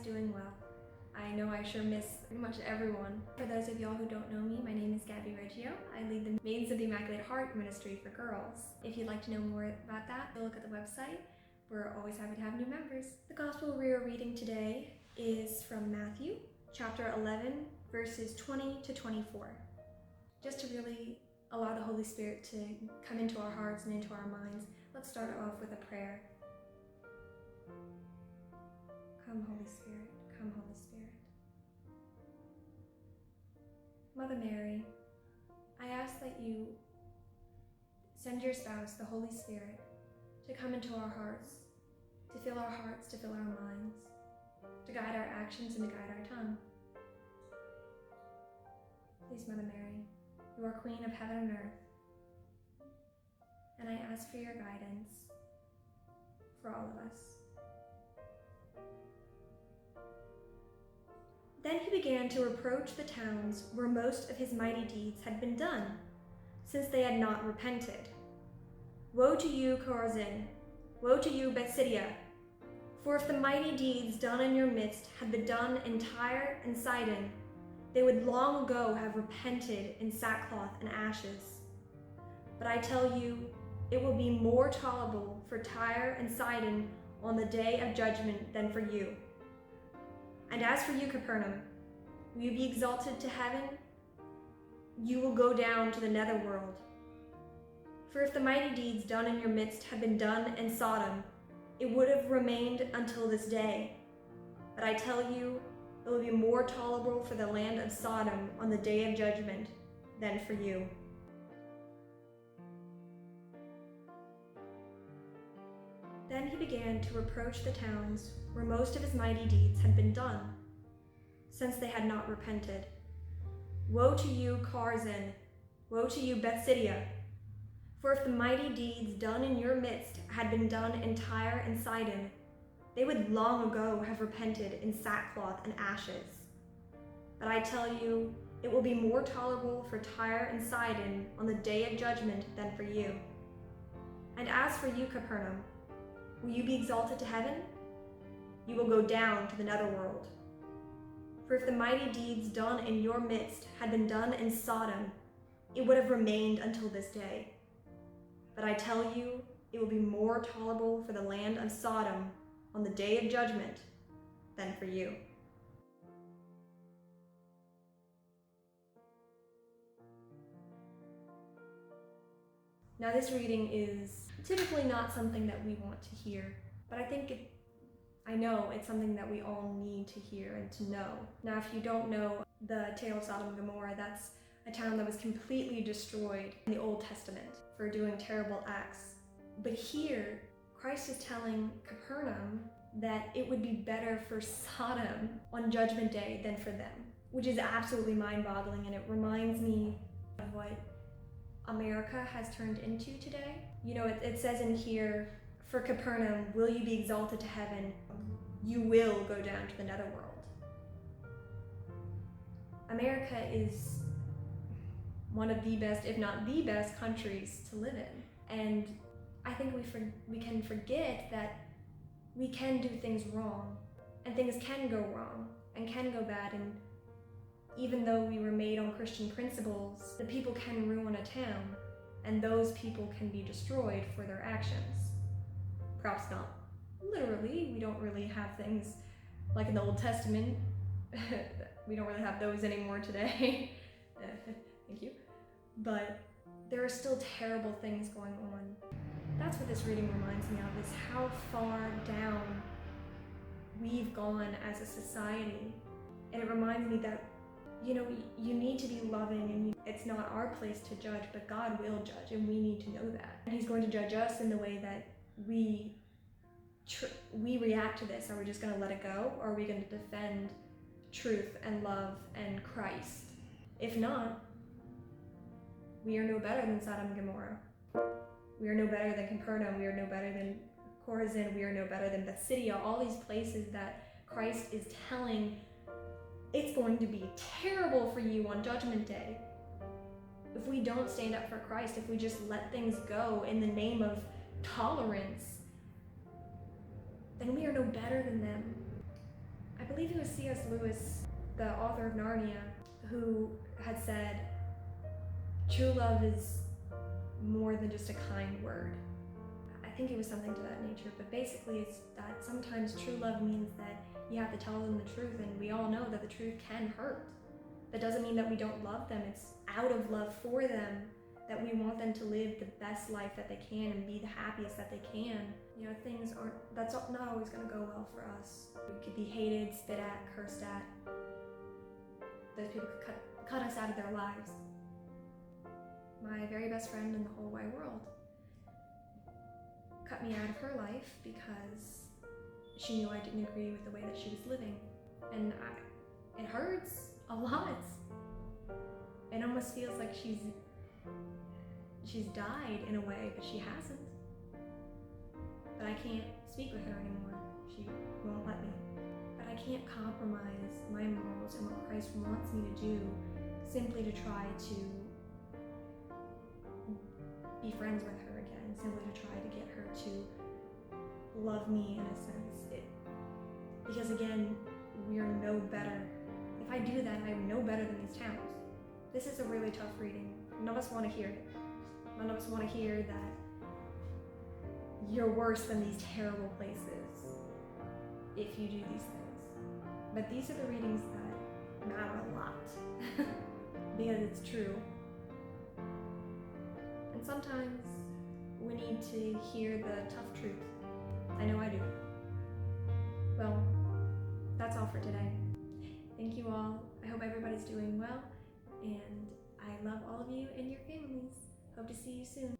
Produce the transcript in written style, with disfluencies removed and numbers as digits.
doing well. I know I sure miss pretty much everyone. For those of y'all who don't know me, my name is Gabby Reggio. I lead the Maidens of the Immaculate Heart Ministry for girls. If you'd like to know more about that, look at the website. We're always happy to have new members. The gospel we are reading today is from Matthew, chapter 11, verses 20 to 24. Just to really allow the Holy Spirit to come into our hearts and into our minds, let's start off with a prayer. Come, Holy Spirit. Come, Holy Spirit. Mother Mary, I ask that you send your spouse, the Holy Spirit, to come into our hearts, to fill our hearts, to fill our minds, to guide our actions and to guide our tongue. Please, Mother Mary, you are Queen of heaven and earth, and I ask for your guidance for all of us. Then he began to reproach the towns where most of his mighty deeds had been done, since they had not repented. Woe to you, Chorazin! Woe to you, Bethsaida! For if the mighty deeds done in your midst had been done in Tyre and Sidon, they would long ago have repented in sackcloth and ashes. But I tell you, it will be more tolerable for Tyre and Sidon on the day of judgment than for you. And as for you, Capernaum, will you be exalted to heaven? You will go down to the netherworld. For if the mighty deeds done in your midst had been done in Sodom, it would have remained until this day. But I tell you, it will be more tolerable for the land of Sodom on the day of judgment than for you. Then he began to reproach the towns where most of his mighty deeds had been done, since they had not repented. Woe to you, Chorazin! Woe to you, Bethsaida! For if the mighty deeds done in your midst had been done in Tyre and Sidon, they would long ago have repented in sackcloth and ashes. But I tell you, it will be more tolerable for Tyre and Sidon on the day of judgment than for you. And as for you, Capernaum, will you be exalted to heaven? You will go down to the netherworld. For if the mighty deeds done in your midst had been done in Sodom, it would have remained until this day. But I tell you, it will be more tolerable for the land of Sodom on the day of judgment than for you. Now, this reading is typically not something that we want to hear, but I know it's something that we all need to hear and to know. Now, if you don't know the tale of Sodom and Gomorrah, that's a town that was completely destroyed in the Old Testament for doing terrible acts. But here, Christ is telling Capernaum that it would be better for Sodom on Judgment Day than for them, which is absolutely mind-boggling, and it reminds me of what America has turned into today. You know, it says in here, for Capernaum, will you be exalted to heaven? You will go down to the netherworld. America is one of the best, if not the best, countries to live in. And I think we can forget that we can do things wrong, and things can go wrong and can go bad, and even though we were made on Christian principles, the people can ruin a town, and those people can be destroyed for their actions. Perhaps not literally, we don't really have things like in the Old Testament. We don't really have those anymore today. Thank you. But there are still terrible things going on. That's what this reading reminds me of, is how far down we've gone as a society. And it reminds me that, you know, you need to be loving, and it's not our place to judge, but God will judge, and we need to know that. And He's going to judge us in the way that we react to this. Are we just going to let it go, or are we going to defend truth and love and Christ? If not, we are no better than Sodom and Gomorrah. We are no better than Capernaum. We are no better than Chorazin. We are no better than Bethsaida. All these places that Christ is telling, it's going to be terrible for you on Judgment Day. If we don't stand up for Christ, if we just let things go in the name of tolerance, then we are no better than them. I believe it was C.S. Lewis, the author of Narnia, who had said, true love is more than just a kind word. I think it was something to that nature, but basically it's that sometimes true love means that you have to tell them the truth, and we all know that the truth can hurt. That doesn't mean that we don't love them. It's out of love for them that we want them to live the best life that they can and be the happiest that they can. You know, that's not always gonna go well for us. We could be hated, spit at, cursed at. Those people could cut us out of their lives. My very best friend in the whole wide world cut me out of her life because she knew I didn't agree with the way that she was living. And it hurts a lot. It almost feels like she's died in a way, but she hasn't. But I can't speak with her anymore. She won't let me. But I can't compromise my morals and what Christ wants me to do simply to try to be friends with her again, simply to try to get her to love me in a sense. Because again, we are no better. If I do that, I am no better than these towns. This is a really tough reading. None of us want to hear it. None of us want to hear that you're worse than these terrible places if you do these things. But these are the readings that matter a lot because it's true. And sometimes we need to hear the tough truth. I know I do. Well, that's all for today. Thank you all. I hope everybody's doing well, and I love all of you and your families. Hope to see you soon.